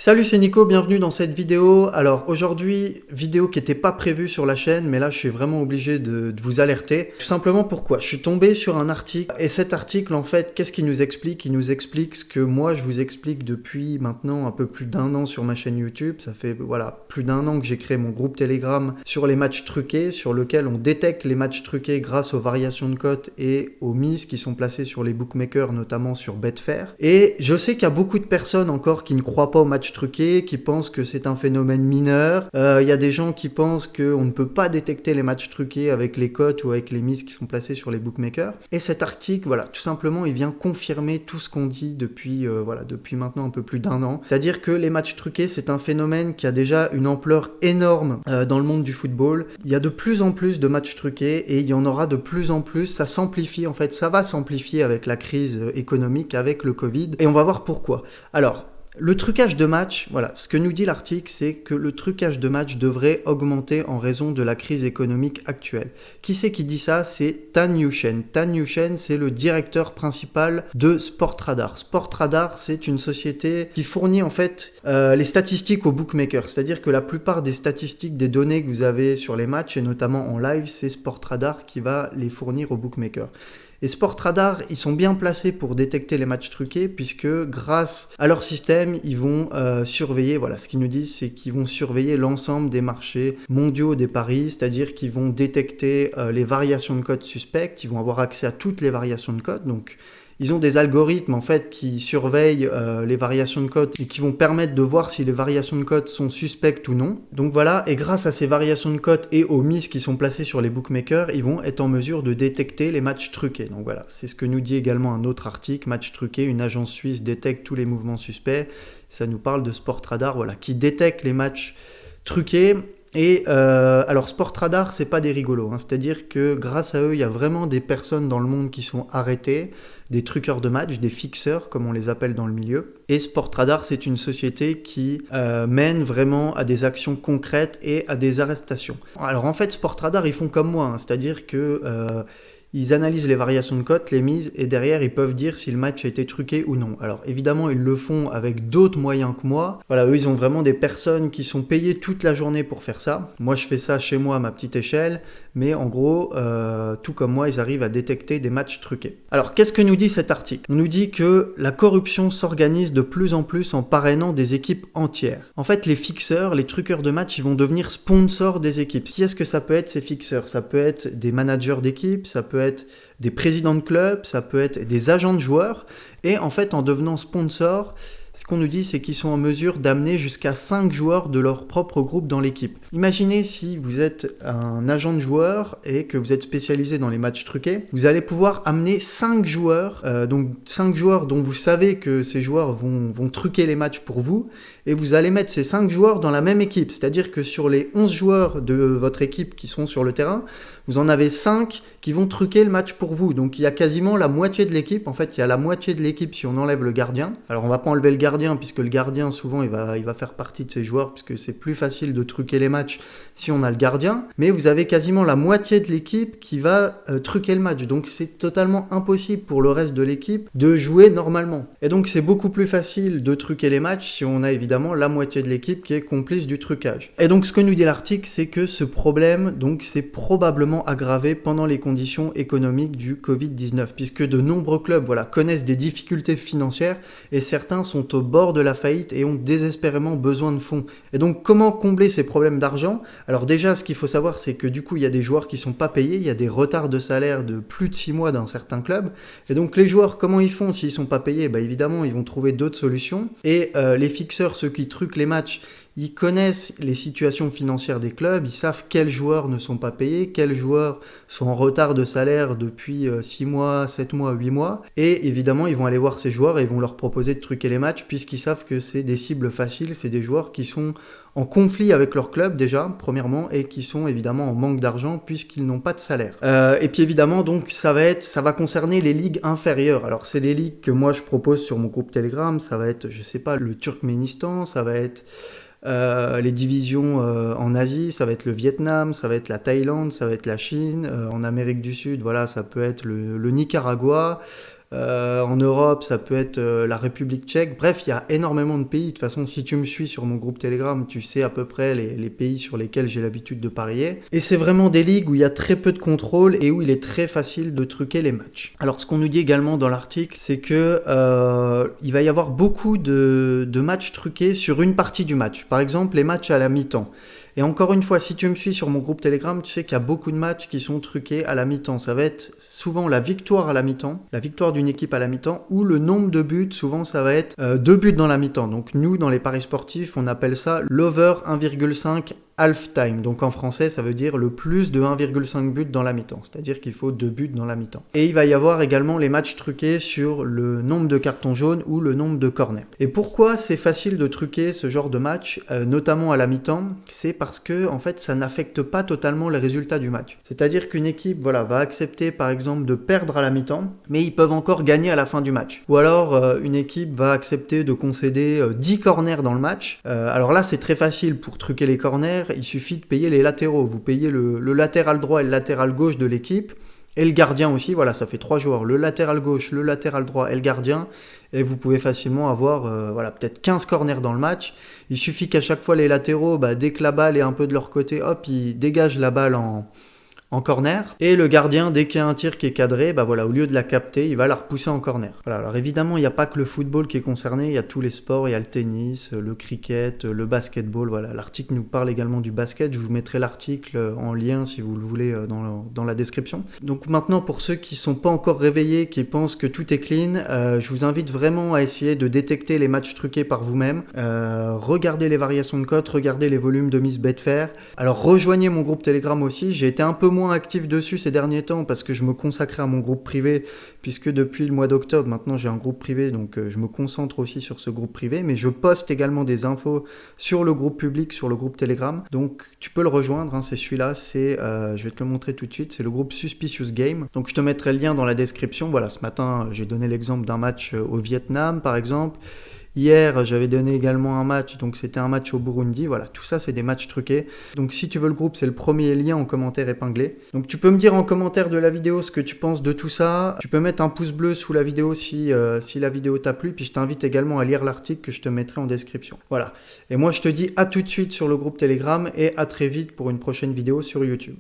Salut, c'est Nico, bienvenue dans cette vidéo. Alors aujourd'hui, vidéo qui n'était pas prévue sur la chaîne, mais là je suis vraiment obligé de vous alerter. Tout simplement pourquoi? Je suis tombé sur un article, et cet article en fait, qu'est-ce qu'il nous explique? Il nous explique ce que moi je vous explique depuis maintenant un peu plus d'1 an sur ma chaîne YouTube. Ça fait plus d'1 an que j'ai créé mon groupe Telegram sur les matchs truqués, sur lequel on détecte les matchs truqués grâce aux variations de cotes et aux mises qui sont placées sur les bookmakers, notamment sur Betfair. Et je sais qu'il y a beaucoup de personnes encore qui ne croient pas aux matchs truqués, qui pensent que c'est un phénomène mineur. Il y a des gens qui pensent qu'on ne peut pas détecter les matchs truqués avec les cotes ou avec les mises qui sont placées sur les bookmakers. Et cet article, tout simplement, il vient confirmer tout ce qu'on dit depuis maintenant un peu plus d'1 an. C'est-à-dire que les matchs truqués, c'est un phénomène qui a déjà une ampleur énorme dans le monde du football. Il y a de plus en plus de matchs truqués et il y en aura de plus en plus. Ça s'amplifie, en fait, ça va s'amplifier avec la crise économique, avec le Covid. Et on va voir pourquoi. Alors, le trucage de match, ce que nous dit l'article, c'est que le trucage de match devrait augmenter en raison de la crise économique actuelle. Qui c'est qui dit ça? C'est Tan Yushen. Tan Yushen, c'est le directeur principal de Sportradar. Sportradar, c'est une société qui fournit en fait les statistiques aux bookmakers. C'est-à-dire que la plupart des statistiques, des données que vous avez sur les matchs, et notamment en live, c'est Sportradar qui va les fournir aux bookmakers. Et Sportradar, ils sont bien placés pour détecter les matchs truqués puisque grâce à leur système, ils vont surveiller, ce qu'ils nous disent, c'est qu'ils vont surveiller l'ensemble des marchés mondiaux des paris, c'est-à-dire qu'ils vont détecter les variations de cotes suspectes, ils vont avoir accès à toutes les variations de cotes, donc ils ont des algorithmes en fait qui surveillent les variations de cotes et qui vont permettre de voir si les variations de cotes sont suspectes ou non. Donc voilà, et grâce à ces variations de cotes et aux mises qui sont placées sur les bookmakers, ils vont être en mesure de détecter les matchs truqués. Donc voilà, c'est ce que nous dit également un autre article, match truqué, une agence suisse détecte tous les mouvements suspects. Ça nous parle de Sportradar, qui détecte les matchs truqués. Et alors Sportradar, c'est pas des rigolos, c'est-à-dire que grâce à eux, il y a vraiment des personnes dans le monde qui sont arrêtées, des truqueurs de match, des fixeurs comme on les appelle dans le milieu. Et Sportradar, c'est une société qui mène vraiment à des actions concrètes et à des arrestations. Alors en fait, Sportradar, ils font comme moi, c'est-à-dire que ils analysent les variations de cotes, les mises, et derrière, ils peuvent dire si le match a été truqué ou non. Alors, évidemment, ils le font avec d'autres moyens que moi. Eux, ils ont vraiment des personnes qui sont payées toute la journée pour faire ça. Moi, je fais ça chez moi à ma petite échelle, mais en gros, tout comme moi, ils arrivent à détecter des matchs truqués. Alors, qu'est-ce que nous dit cet article? On nous dit que la corruption s'organise de plus en plus en parrainant des équipes entières. En fait, les fixeurs, les truqueurs de match, ils vont devenir sponsors des équipes. Qui est-ce que ça peut être, ces fixeurs? Ça peut être des managers d'équipes, ça peut être des présidents de clubs, ça peut être des agents de joueurs. Et en fait, en devenant sponsor, ce qu'on nous dit, c'est qu'ils sont en mesure d'amener jusqu'à 5 joueurs de leur propre groupe dans l'équipe. Imaginez si vous êtes un agent de joueur et que vous êtes spécialisé dans les matchs truqués, vous allez pouvoir amener 5 joueurs, donc 5 joueurs dont vous savez que ces joueurs vont truquer les matchs pour vous, et vous allez mettre ces 5 joueurs dans la même équipe. C'est-à-dire que sur les 11 joueurs de votre équipe qui seront sur le terrain, vous en avez 5 qui vont truquer le match pour vous. Donc il y a quasiment la moitié de l'équipe. En fait, il y a la moitié de l'équipe si on enlève le gardien. Alors on va pas enlever le gardien puisque le gardien souvent il va faire partie de ces joueurs puisque c'est plus facile de truquer les matchs si on a le gardien. Mais vous avez quasiment la moitié de l'équipe qui va truquer le match. Donc c'est totalement impossible pour le reste de l'équipe de jouer normalement. Et donc c'est beaucoup plus facile de truquer les matchs si on a évidemment la moitié de l'équipe qui est complice du trucage. Et donc ce que nous dit l'article, c'est que ce problème s'est probablement aggravé pendant les conditions économiques du Covid-19 puisque de nombreux clubs connaissent des difficultés financières et certains sont au bord de la faillite et ont désespérément besoin de fonds. Et donc comment combler ces problèmes d'argent? Alors déjà, ce qu'il faut savoir, c'est que du coup il y a des joueurs qui sont pas payés, il y a des retards de salaire de plus de 6 mois dans certains clubs. Et donc les joueurs, comment ils font s'ils sont pas payés? Évidemment, ils vont trouver d'autres solutions. Et les fixeurs, ceux qui truquent les matchs, ils connaissent les situations financières des clubs, ils savent quels joueurs ne sont pas payés, quels joueurs sont en retard de salaire depuis 6 mois, 7 mois, 8 mois. Et évidemment, ils vont aller voir ces joueurs et ils vont leur proposer de truquer les matchs puisqu'ils savent que c'est des cibles faciles, c'est des joueurs qui sont en conflit avec leur club déjà, premièrement, et qui sont évidemment en manque d'argent puisqu'ils n'ont pas de salaire. Et puis évidemment, donc ça va concerner les ligues inférieures. Alors c'est les ligues que moi je propose sur mon groupe Telegram, ça va être, je sais pas, le Turkménistan, ça va être les divisions en Asie, ça va être le Vietnam, ça va être la Thaïlande, ça va être la Chine. En Amérique du Sud, ça peut être le Nicaragua. En Europe, ça peut être la République tchèque. Bref, il y a énormément de pays. De toute façon, si tu me suis sur mon groupe Telegram, tu sais à peu près les pays sur lesquels j'ai l'habitude de parier. Et c'est vraiment des ligues où il y a très peu de contrôle et où il est très facile de truquer les matchs. Alors, ce qu'on nous dit également dans l'article, c'est que il va y avoir beaucoup de matchs truqués sur une partie du match. Par exemple, les matchs à la mi-temps. Et encore une fois, si tu me suis sur mon groupe Telegram, tu sais qu'il y a beaucoup de matchs qui sont truqués à la mi-temps. Ça va être souvent la victoire à la mi-temps, la victoire d'une équipe à la mi-temps, ou le nombre de buts. Souvent, ça va être 2 buts dans la mi-temps. Donc nous, dans les paris sportifs, on appelle ça l'over 1,5 half-time. Donc en français, ça veut dire le plus de 1,5 but dans la mi-temps. C'est-à-dire qu'il faut 2 buts dans la mi-temps. Et il va y avoir également les matchs truqués sur le nombre de cartons jaunes ou le nombre de corners. Et pourquoi c'est facile de truquer ce genre de match, notamment à la mi-temps? C'est parce que en fait, ça n'affecte pas totalement les résultats du match. C'est-à-dire qu'une équipe va accepter par exemple de perdre à la mi-temps, mais ils peuvent encore gagner à la fin du match. Ou alors une équipe va accepter de concéder 10 corners dans le match. Alors là, c'est très facile pour truquer les corners. Il suffit de payer les latéraux. Vous payez le latéral droit et le latéral gauche de l'équipe. Et le gardien aussi, voilà, ça fait 3 joueurs. Le latéral gauche, le latéral droit et le gardien. Et vous pouvez facilement avoir peut-être 15 corners dans le match. Il suffit qu'à chaque fois les latéraux, dès que la balle est un peu de leur côté, hop, ils dégagent la balle en corner. Et le gardien, dès qu'il y a un tir qui est cadré, au lieu de la capter, il va la repousser en corner. Voilà, alors évidemment, il n'y a pas que le football qui est concerné, il y a tous les sports, il y a le tennis, le cricket, le basketball. Voilà, l'article nous parle également du basket. Je vous mettrai l'article en lien si vous le voulez dans la description. Donc maintenant, pour ceux qui ne sont pas encore réveillés, qui pensent que tout est clean, je vous invite vraiment à essayer de détecter les matchs truqués par vous-même. Regardez les variations de cotes, regardez les volumes de Miss Betfair. Alors rejoignez mon groupe Telegram aussi. J'ai été un peu moins actif dessus ces derniers temps parce que je me consacrais à mon groupe privé, puisque depuis le mois d'octobre maintenant j'ai un groupe privé, donc je me concentre aussi sur ce groupe privé, mais je poste également des infos sur le groupe public, sur le groupe Telegram, donc tu peux le rejoindre, c'est celui-là, je vais te le montrer tout de suite, c'est le groupe Suspicious Game, donc je te mettrai le lien dans la description. Voilà, ce matin j'ai donné l'exemple d'un match au Vietnam par exemple. Hier, j'avais donné également un match, donc c'était un match au Burundi. Voilà, tout ça, c'est des matchs truqués. Donc si tu veux le groupe, c'est le premier lien en commentaire épinglé. Donc tu peux me dire en commentaire de la vidéo ce que tu penses de tout ça. Tu peux mettre un pouce bleu sous la vidéo si la vidéo t'a plu. Puis je t'invite également à lire l'article que je te mettrai en description. Voilà. Et moi, je te dis à tout de suite sur le groupe Telegram et à très vite pour une prochaine vidéo sur YouTube.